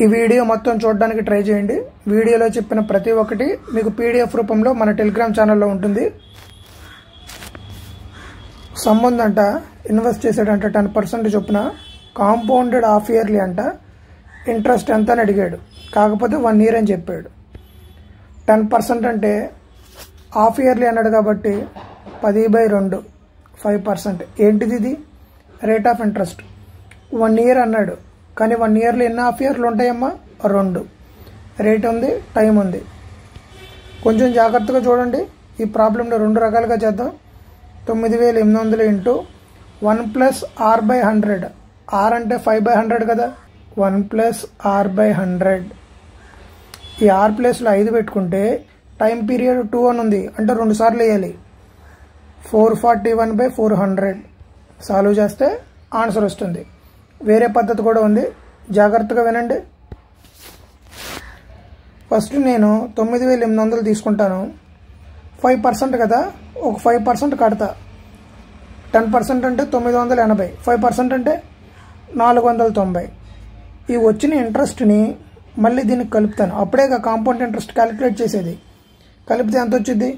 ఈ వీడియో మొత్తం చూడడానికి ట్రై చేయండి. వీడియోలో చెప్పిన ప్రతి ఒక్కటి మీకు పీడిఎఫ్ రూపంలో మన టెలిగ్రామ్ ఛానల్లో ఉంటుంది. సంబంధంట ఇన్వెస్ట్ చేసాడంట 10% చొప్పున, కాంపౌండెడ్ హాఫ్ ఇయర్లీ అంట. ఇంట్రెస్ట్ ఎంత అని అడిగాడు, కాకపోతే 1 year అని చెప్పాడు. 10% అంటే హాఫ్ ఇయర్లీ అన్నాడు కాబట్టి 10/2 5%. ఏంటిది ఇది? Rate of interest. 1 year అన్నాడు, కానీ 1 yearలో ఎన్ని హాఫ్ ఇయర్లు ఉంటాయమ్మా? 2. రేట్ ఉంది, టైం ఉంది. కొంచెం జాగ్రత్తగా చూడండి. ఈ ప్రాబ్లంలో 2 రకాలుగా చేద్దాం. 9800 ఇంటూ 1 + r/100. r అంటే 5/100 కదా. 1 + r/100. ఈ r ప్లేస్లో 5 పెట్టుకుంటే టైం పీరియడ్ 2 అని ఉంది, అంటే 2 సార్లు వేయాలి. 441/400 సాల్వ్ చేస్తే ఆన్సర్ వస్తుంది. వేరే పద్ధతి కూడా ఉంది, జాగ్రత్తగా వినండి. ఫస్ట్ నేను 9800 తీసుకుంటాను. 5% కదా, ఒక 5% కడతా. 10% అంటే 980, 5% అంటే 490. ఈ వచ్చిన ఇంట్రెస్ట్ని మళ్ళీ దీనికి కలుపుతాను. అప్పుడే కాంపౌండ్ ఇంట్రెస్ట్ క్యాలిక్యులేట్ చేసేది. కలిపితే ఎంత వచ్చింది?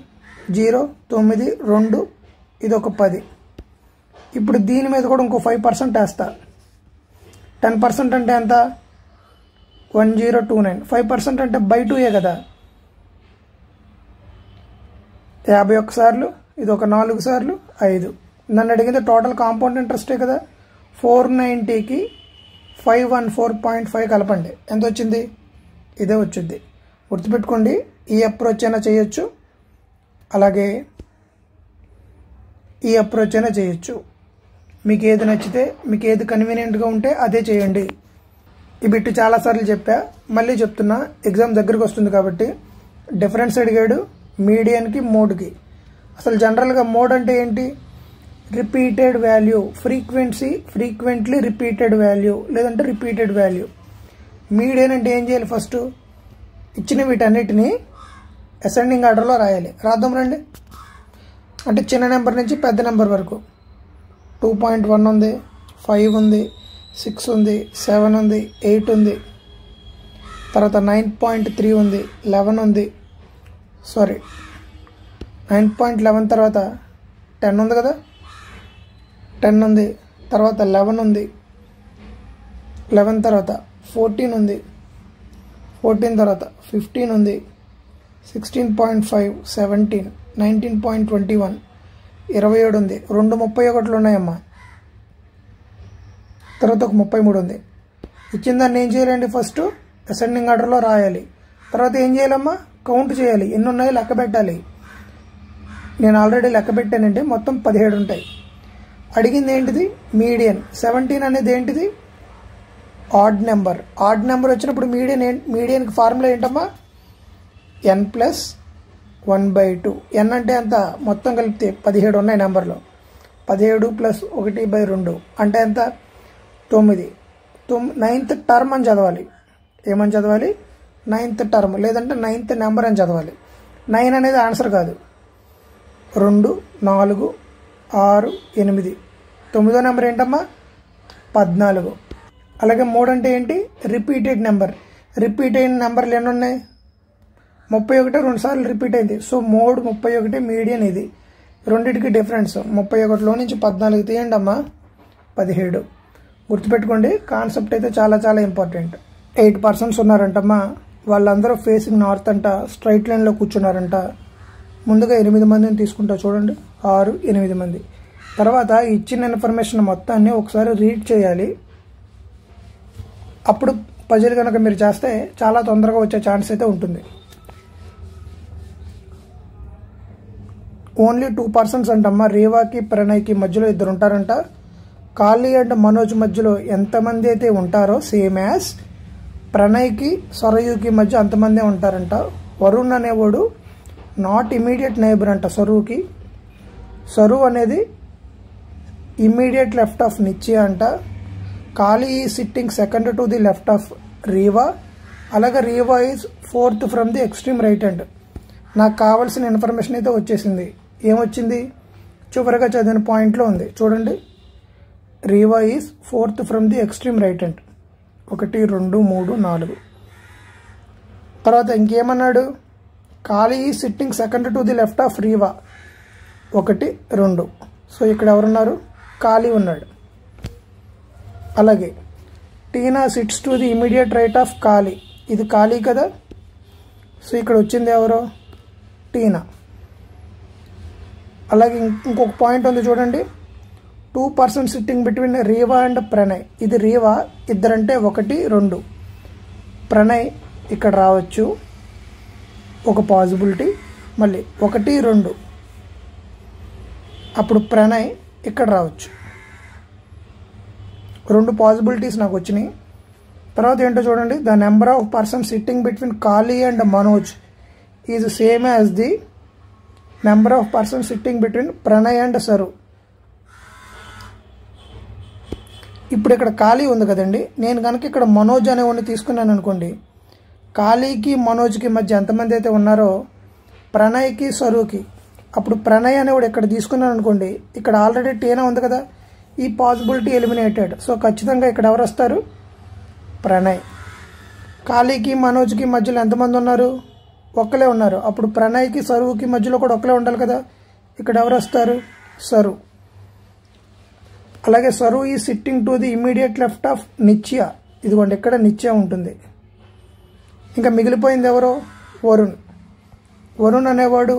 0, 9, 2, ఇది ఒక 10. ఇప్పుడు దీని మీద కూడా ఇంకో 5% వేస్తా. 10% అంటే ఎంత? 1029. 5% అంటే /2 కదా. 51 సార్లు, ఇది ఒక 4 సార్లు 5. నన్ను అడిగింది టోటల్ కాంపౌండ్ ఇంట్రెస్టే కదా. 490కి 514.5 కలపండి. ఎంత వచ్చింది? ఇదే వచ్చింది. గుర్తుపెట్టుకోండి, ఈ అప్రోచ్ అయినా చేయొచ్చు, అలాగే ఈ అప్రోచ్ అయినా చేయొచ్చు. మీకు ఏది నచ్చితే, మీకు ఏది కన్వీనియంట్గా ఉంటే అదే చేయండి. ఈ బిట్టు చాలాసార్లు చెప్పా, మళ్ళీ చెప్తున్నా. ఎగ్జామ్ దగ్గరికి వస్తుంది కాబట్టి. డిఫరెన్స్ అడిగాడు మీడియన్కి, మోడ్కి. అసలు జనరల్గా మోడ్ అంటే ఏంటి? Repeated value, frequently repeated value, లేదంటే రిపీటెడ్ వాల్యూ. మీడియన్ అంటే ఏం చేయాలి? ఫస్ట్ ఇచ్చిన వీటన్నిటిని అసెండింగ్ ఆర్డర్లో రాయాలి. రాద్దాం రండి. అంటే చిన్న నెంబర్ నుంచి పెద్ద నెంబర్ వరకు. 2.1 ఉంది, 5 ఉంది, 6 ఉంది, 7 ఉంది, 8 ఉంది, తర్వాత 9.3 ఉంది, 11 ఉంది, 9.11 తర్వాత 10 ఉంది కదా, 10 ఉంది, తర్వాత 11 ఉంది, 11 తర్వాత 14 ఉంది, 14 తర్వాత 15 ఉంది, 16.5, 17, 19.21, 27 ఉంది, 2 31 ఉన్నాయమ్మా. తర్వాత ఒక 33 ఉంది. ఇచ్చిన దాన్ని ఏం చేయాలండి? ఫస్ట్ అసెండింగ్ ఆర్డర్లో రాయాలి. తర్వాత ఏం చేయాలమ్మా? కౌంట్ చేయాలి. ఎన్ని ఉన్నాయో లెక్క పెట్టాలి. నేను ఆల్రెడీ లెక్క పెట్టానండి, మొత్తం 17 ఉంటాయి. అడిగింది ఏంటిది? మీడియన్. 17 అనేది ఏంటిది? Odd number. ఆడ్ నెంబర్ వచ్చినప్పుడు మీడియన్కి ఫార్ములా ఏంటమ్మా? n + 1/2. n అంటే ఎంత? మొత్తం కలిపితే 17 ఉన్నాయి నెంబర్లో. 17 + 1/2 అంటే ఎంత? 9. 9th టర్మ్ అని చదవాలి. ఏమని చదవాలి? 9th టర్మ్, లేదంటే 9th నెంబర్ అని చదవాలి. 9 అనేది ఆన్సర్ కాదు. 2, 4, 6, 8. 9వ నెంబర్ ఏంటమ్మా? 14. అలాగే మోడ్ అంటే ఏంటి? Repeated number. రిపీట్ అయిన నెంబర్లు ఎన్ని ఉన్నాయి? 31 2 సార్లు రిపీట్ అయింది. సో మోడ్ 31, మీడియన్ ఇది. రెండింటికి డిఫరెన్స్ 31లో నుంచి 14 తీయండి అమ్మా, 17. గుర్తుపెట్టుకోండి, కాన్సెప్ట్ అయితే చాలా చాలా ఇంపార్టెంట్. 8 persons ఉన్నారంటమ్మా. వాళ్ళందరూ ఫేసింగ్ నార్త్ అంట, స్ట్రైట్ లైన్లో కూర్చున్నారంట. ముందుగా 8 మందిని తీసుకుంటా చూడండి. 6, 8 మంది. తర్వాత ఇచ్చిన ఇన్ఫర్మేషన్ మొత్తాన్ని ఒకసారి రీడ్ చేయాలి. అప్పుడు పజిల్ కనుక మీరు చేస్తే చాలా తొందరగా వచ్చే ఛాన్స్ అయితే ఉంటుంది. Only 2 persons అంటమ్మా. రీవాకి ప్రణయ్కి మధ్యలో 2 ఉంటారంట. కాళీ అండ్ మనోజ్ మధ్యలో ఎంతమంది అయితే ఉంటారో, సేమ్ యాజ్ ప్రణయ్కి సరయుకి మధ్య అంతమందే ఉంటారంట. వరుణ్ అనేవాడు నాట్ ఇమీడియట్ నైబర్ అంట సరువుకి. సరువు అనేది ఇమ్మీడియట్ లెఫ్ట్ ఆఫ్ నిత్య అంట. Kali is sitting second to the left of Reeva. అలాగే Reeva is 4th from the extreme right hand. నాకు కావాల్సిన ఇన్ఫర్మేషన్ అయితే వచ్చేసింది. ఏమొచ్చింది? చివరిగా చదివిన పాయింట్లో ఉంది చూడండి. Reeva is 4th from the extreme right hand. 1 2 3 4. తర్వాత ఇంకేమన్నాడు, Kali sitting second to the left of Reeva 1 2. So ఇక్కడ ఎవరున్నారు, ఖాళీ ఉన్నాడు. అలాగే Tina sits to the immediate right of Kali, ఇది ఖాళీ కదా. సో ఇక్కడ వచ్చింది ఎవరో, టీనా. అలాగే ఇంకొక పాయింట్ ఉంది చూడండి, 2 persons sitting between Reeva and Pranay, ఇది రీవా, ఇద్దరంటే 1 2. ప్రణయ్ ఇక్కడ రావచ్చు, ఒక పాసిబిలిటీ. మళ్ళీ 1 2, అప్పుడు ప్రణయ్ ఇక్కడ రావచ్చు. 2 పాసిబిలిటీస్ నాకు వచ్చినాయి. తర్వాత ఏంటో చూడండి, the number of persons sitting between Kali and Manoj is same as the number of persons sitting between Pranay and Saru. ఇప్పుడు ఇక్కడ ఖాళీ ఉంది కదండి, నేను కనుక ఇక్కడ మనోజ్ అనేవాడిని తీసుకున్నాను అనుకోండి, ఖాళీకి మనోజ్కి మధ్య ఎంతమంది అయితే ఉన్నారో ప్రణయ్కి సరుకి, అప్పుడు ప్రణయ్ అనేవాడు ఇక్కడ తీసుకున్నాను అనుకోండి, ఇక్కడ ఆల్రెడీ టీనా ఉంది కదా, ఈ పాసిబిలిటీ ఎలిమినేటెడ్. సో ఖచ్చితంగా ఇక్కడ ఎవరు వస్తారు, ప్రణయ్. ఖాళీకి మనోజ్కి మధ్యలో ఎంతమంది ఉన్నారు, ఒక్కలే ఉన్నారు, అప్పుడు ప్రణయ్కి సరువుకి మధ్యలో కూడా ఒక్కలే ఉండాలి కదా, ఇక్కడ ఎవరు వస్తారు, సరు. అలాగే సరు ఈ sitting to the immediate left of నిత్య, ఇదిగోండి ఇక్కడ నిత్య ఉంటుంది. ఇంకా మిగిలిపోయింది ఎవరో, వరుణ్. వరుణ్ అనేవాడు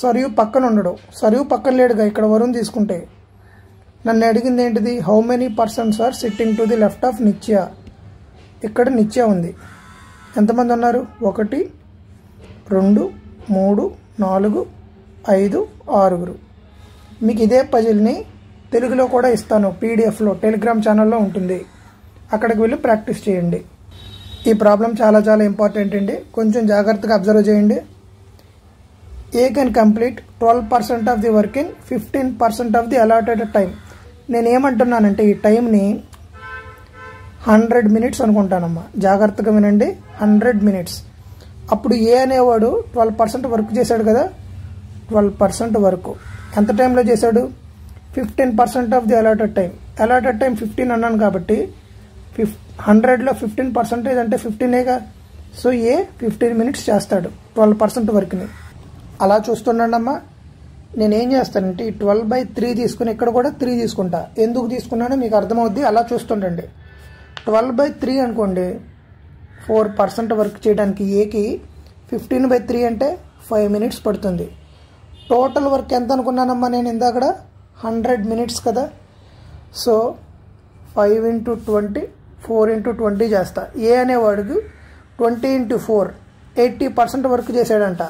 సరియు పక్కన ఉండడు, సరియు పక్కన లేడుగా, ఇక్కడ వరుణ్ తీసుకుంటే. నన్ను అడిగింది ఏంటిది, how many persons are sitting to the left of Nithya, ఇక్కడ నిత్య ఉంది. ఎంతమంది ఉన్నారు, 1 2 3 4 5 6. మీకు ఇదే పజిల్ని తెలుగులో కూడా ఇస్తాను, పీడిఎఫ్లో టెలిగ్రామ్ ఛానల్లో ఉంటుంది, అక్కడికి వెళ్ళి ప్రాక్టీస్ చేయండి. ఈ ప్రాబ్లం చాలా చాలా ఇంపార్టెంట్ అండి, కొంచెం జాగ్రత్తగా అబ్జర్వ్ చేయండి. ఏ can complete 12% of the work in 15% of the allotted time. నేను ఏమంటున్నానంటే ఈ టైంని 100 minutes అనుకుంటానమ్మా, జాగ్రత్తగా వినండి, 100 minutes. అప్పుడు ఏ అనేవాడు 12% వర్క్ చేశాడు కదా, 12% వర్క్ ఎంత టైంలో చేశాడు, 15% of the allotted time. Allotted time 15 అన్నాను కాబట్టి 100లో 15% అంటే 15ఏగా. సో ఏ 15 minutes చేస్తాడు 12% వర్క్ని. అలా చూస్తుండండి అమ్మా. నేనేం చేస్తానంటే ఈ 12/3 తీసుకుని ఇక్కడ కూడా 3 తీసుకుంటా. ఎందుకు తీసుకున్నానో మీకు అర్థమవుద్ది, అలా చూస్తుండండి. 12/3 అనుకోండి, 4% వర్క్ చేయడానికి ఏకి 15/3 అంటే 5 minutes పడుతుంది. టోటల్ వర్క్ ఎంత అనుకున్నానమ్మా నేను ఇందాక, 100 minutes కదా. సో 5 × 20 4 × 20 చేస్తా. ఏ అనేవాడికి 20 × 4 80% వర్క్ చేశాడంట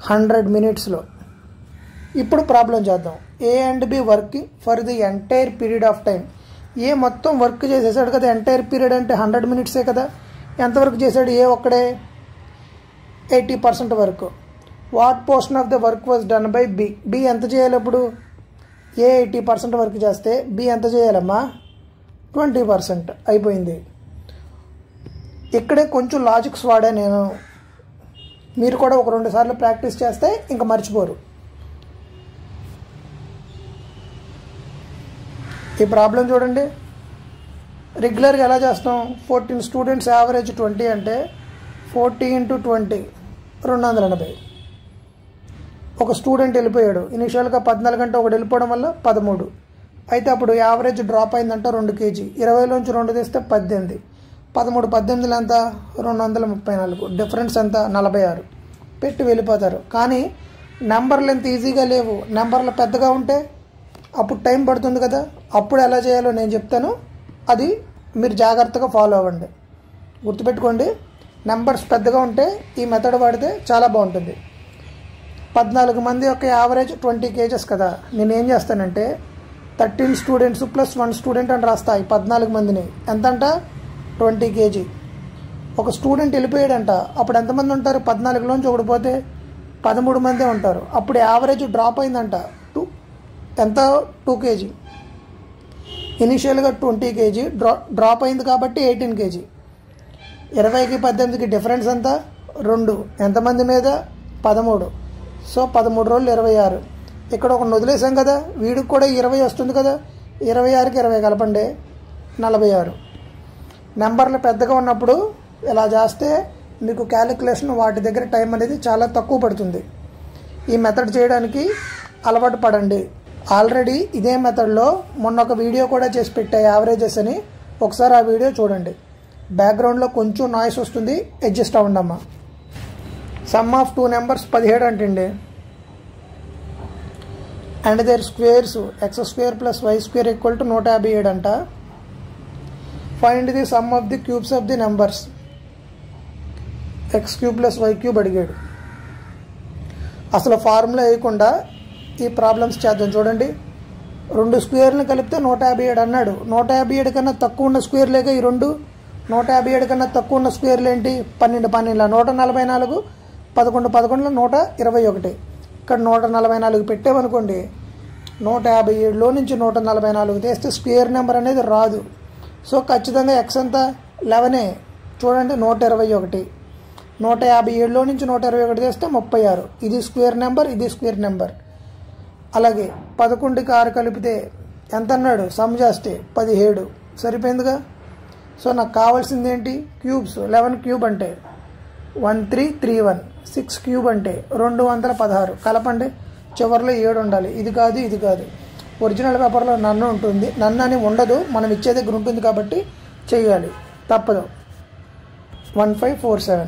100 minutesలో. ఇప్పుడు ప్రాబ్లం చేద్దాం. A and B working for the entire period of time. A మొత్తం వర్క్ చేసేసాడు కదా, ఎంటైర్ పీరియడ్ అంటే 100 minutesే కదా. ఎంత వర్క్ చేశాడు ఏ ఒక్కడే, 80% work. What portion of the work was done by B. B ఎంత చేయాలి ఇప్పుడు, ఏ 80% వర్క్ చేస్తే బి ఎంత చేయాలమ్మా, 20%. అయిపోయింది. ఇక్కడే కొంచెం లాజిక్స్ వాడా నేను, మీరు కూడా ఒక 2 సార్లు ప్రాక్టీస్ చేస్తే ఇంకా మర్చిపోరు. ఈ ప్రాబ్లం చూడండి, రెగ్యులర్గా ఎలా చేస్తాం, 14 students యావరేజ్ 20 అంటే 40 × 20 280. ఒక స్టూడెంట్ వెళ్ళిపోయాడు, ఇనిషియల్గా 14 అంటే ఒకటి వెళ్ళిపోవడం వల్ల 13. అయితే అప్పుడు యావరేజ్ డ్రాప్ అయిందంట 2 kg. 20లోంచి 2 తీస్తే 18. 13 18 ఎంత, 234. డిఫరెన్స్ ఎంత, 46. పెట్టి వెళ్ళిపోతారు. కానీ నెంబర్లు ఎంత ఈజీగా లేవు, నెంబర్లు పెద్దగా ఉంటే అప్పుడు టైం పడుతుంది కదా. అప్పుడు ఎలా చేయాలో నేను చెప్తాను, అది మీరు జాగ్రత్తగా ఫాలో అవ్వండి. గుర్తుపెట్టుకోండి, నెంబర్స్ పెద్దగా ఉంటే ఈ మెథడ్ వాడితే చాలా బాగుంటుంది. 14 మంది యొక్క యావరేజ్ 20 kgs కదా. నేను ఏం చేస్తానంటే 13 students + 1 student అని రాస్తా. ఈ 14 మందిని ఎంతంట, 20 kg. ఒక స్టూడెంట్ వెళ్ళిపోయాడంట, అప్పుడు ఎంతమంది ఉంటారు, 14లోంచి ఒకటి పోతే 13 మందే ఉంటారు. అప్పుడు యావరేజ్ డ్రాప్ అయిందంట ఎంత, 2 kg. ఇనిషియల్గా 20 kg డ్రాప్ అయింది కాబట్టి 18 kg. 20కి 18కి డిఫరెన్స్ ఎంత, 2. ఎంతమంది మీద, 13. సో 13 రోజులు 26. ఇక్కడ ఒక వదిలేసాం కదా, వీడికి కూడా 20 వస్తుంది కదా. 26కి 20 కలపండి, 46. నెంబర్లు పెద్దగా ఉన్నప్పుడు ఇలా చేస్తే మీకు క్యాలిక్యులేషన్ వాటి దగ్గర టైం అనేది చాలా తక్కువ పడుతుంది. ఈ మెథడ్ చేయడానికి అలవాటు పడండి. ఆల్రెడీ ఇదే మెథడ్లో మొన్న ఒక వీడియో కూడా చేసి పెట్టా, యావరేజెస్ అని. ఒకసారి ఆ వీడియో చూడండి. బ్యాక్గ్రౌండ్లో కొంచెం నాయిస్ వస్తుంది, అడ్జస్ట్ అవ్వండమ్మా. సమ్ ఆఫ్ 2 నెంబర్స్ 17 అంటండి. And there squares x² + y² = 157 అంట. Find the some of the cubes of the numbers x³ + y³ అడిగాడు. అసలు ఫార్ములా వేయకుండా ఈ ప్రాబ్లమ్స్ చేద్దాం. చూడండి, 2 స్క్వేర్లను కలిపితే 157 అన్నాడు. 157 కన్నా తక్కువ ఉన్న స్క్వేర్లేగా ఈ 2. 157 కన్నా తక్కువ ఉన్న స్క్వేర్లు ఏంటి? 12 12 144, 11 11 121. ఇక్కడ 144 పెట్టామనుకోండి, 157లో నుంచి 144 తీస్తే స్క్వేర్ నెంబర్ అనేది రాదు. సో ఖచ్చితంగా ఎక్స్ ఎంత? 11. చూడండి, 121. 157లో నుంచి 121 తీస్తే 36. ఇది స్క్వేర్ నెంబర్, ఇది స్క్వేర్ నెంబర్. అలాగే 11కి 6 కలిపితే ఎంత అన్నాడు? సమ్ చేస్తే 17. సరిపోయిందిగా. సో నాకు కావాల్సింది ఏంటి? క్యూబ్స్. 11 క్యూబ్ అంటే 1331. 6 క్యూబ్ అంటే 216. కలపండి, చివరిలో 7 ఉండాలి. ఇది కాదు, ఇది కాదు. ఒరిజినల్ పేపర్లో నన్ను ఉంటుంది, నన్ను అని ఉండదు, మనం ఇచ్చే దగ్గర ఉంటుంది కాబట్టి చేయాలి, తప్పదు. 1547.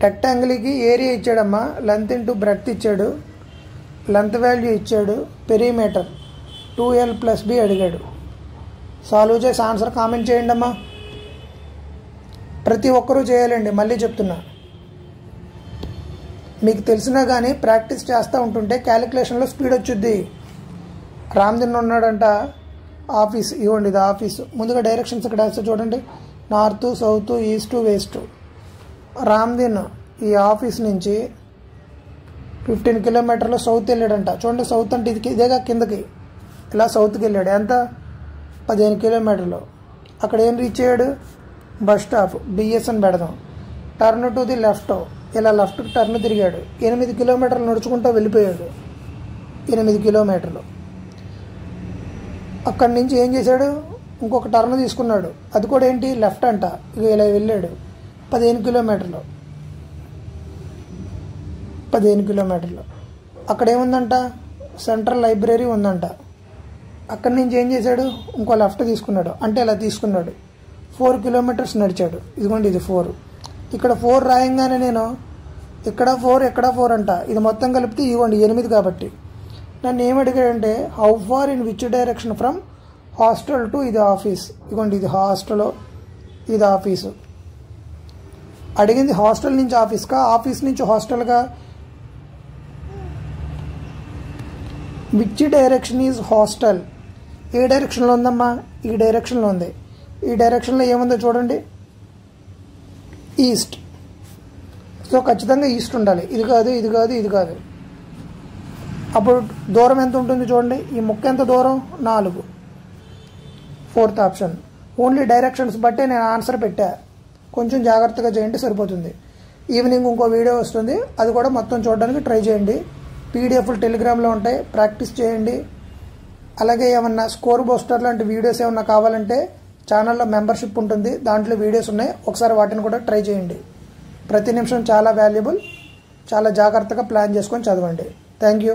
రెక్టాంగిల్కి ఏరియా ఇచ్చాడమ్మా, లెంత్ ఇంటూ బ్రెడ్త్ ఇచ్చాడు, లెంత్ వాల్యూ ఇచ్చాడు, పెరిమీటర్ 2l + b అడిగాడు. సాల్వ్ చేసి ఆన్సర్ కామెంట్ చేయండి అమ్మా. ప్రతి ఒక్కరూ చేయాలండి, మళ్ళీ చెప్తున్నా. మీకు తెలిసినా కానీ ప్రాక్టీస్ చేస్తూ ఉంటుంటే క్యాలిక్యులేషన్లో స్పీడ్ వచ్చుద్ది. రామ్దిన్ ఉన్నాడంట ఆఫీస్, ఇవ్వండి ఇది ఆఫీసు. ముందుగా డైరెక్షన్స్ ఇక్కడ వేస్తే చూడండి, north, south, east, west. Ramdin ఈ ఆఫీస్ నుంచి 15 కిలోమీటర్లు సౌత్ వెళ్ళాడంట. చూడండి, సౌత్ అంటే ఇది ఇదేగా, కిందకి ఇలా సౌత్కి వెళ్ళాడు. ఎంత? 15 కిలోమీటర్లు. అక్కడ ఏం రీచ్ అయ్యాడు? బస్ స్టాప్, బిఎస్ అని పెడదాం. టర్న్ టు ది లెఫ్ట్, ఇలా లెఫ్ట్కి టర్న్ తిరిగాడు. 8 కిలోమీటర్లు నడుచుకుంటూ వెళ్ళిపోయాడు. 8 కిలోమీటర్లు. అక్కడి నుంచి ఏం చేశాడు? ఇంకొక టర్న్ తీసుకున్నాడు. అది కూడా ఏంటి? లెఫ్ట్ అంట. ఇక ఇలా వెళ్ళాడు 15 కిలోమీటర్లు. 15 కిలోమీటర్లు. అక్కడ ఏముందంట? సెంట్రల్ లైబ్రరీ ఉందంట. అక్కడి నుంచి ఏం చేశాడు? ఇంకో లెఫ్ట్ తీసుకున్నాడు. అంటే ఇలా తీసుకున్నాడు. 4 కిలోమీటర్స్ నడిచాడు. ఇదిగోండి, ఇది 4. ఇక్కడ 4 రాయంగానే నేను ఇక్కడ 4 ఎక్కడ 4 అంట. ఇది మొత్తం కలిపితే ఇవ్వండి 8 కాబట్టి. నన్ను ఏమడిగాడంటే how far in which direction from hostel to ఇది ఆఫీస్. ఇదిగోండి, ఇది హాస్టల్, ఇది ఆఫీసు. అడిగింది హాస్టల్ నుంచి ఆఫీస్కా, ఆఫీస్ నుంచి హాస్టల్గా? Which direction is hostel? ఏ డైరెక్షన్లో ఉందమ్మా? ఈ డైరెక్షన్లో ఉంది. ఈ డైరెక్షన్లో ఏముందో చూడండి, ఈస్ట్. సో ఖచ్చితంగా ఈస్ట్ ఉండాలి. ఇది కాదు, ఇది కాదు, ఇది కాదు. అప్పుడు దూరం ఎంత ఉంటుంది చూడండి, ఈ ముక్క ఎంత దూరం? 4. 4th option. ఓన్లీ డైరెక్షన్స్ బట్టే నేను ఆన్సర్ పెట్టా. కొంచెం జాగ్రత్తగా చేయండి, సరిపోతుంది. ఈవినింగ్ ఇంకో వీడియో వస్తుంది, అది కూడా మొత్తం చూడడానికి ట్రై చేయండి. పీడిఎఫ్లు టెలిగ్రామ్లో ఉంటాయి, ప్రాక్టీస్ చేయండి. అలాగే ఏమన్నా స్కోర్ బూస్టర్ లాంటి వీడియోస్ ఏమన్నా కావాలంటే ఛానల్లో మెంబర్షిప్ ఉంటుంది, దాంట్లో వీడియోస్ ఉన్నాయి, ఒకసారి వాటిని కూడా ట్రై చేయండి. ప్రతి నిమిషం చాలా వాల్యుబుల్. చాలా జాగ్రత్తగా ప్లాన్ చేసుకొని చదవండి. Thank you.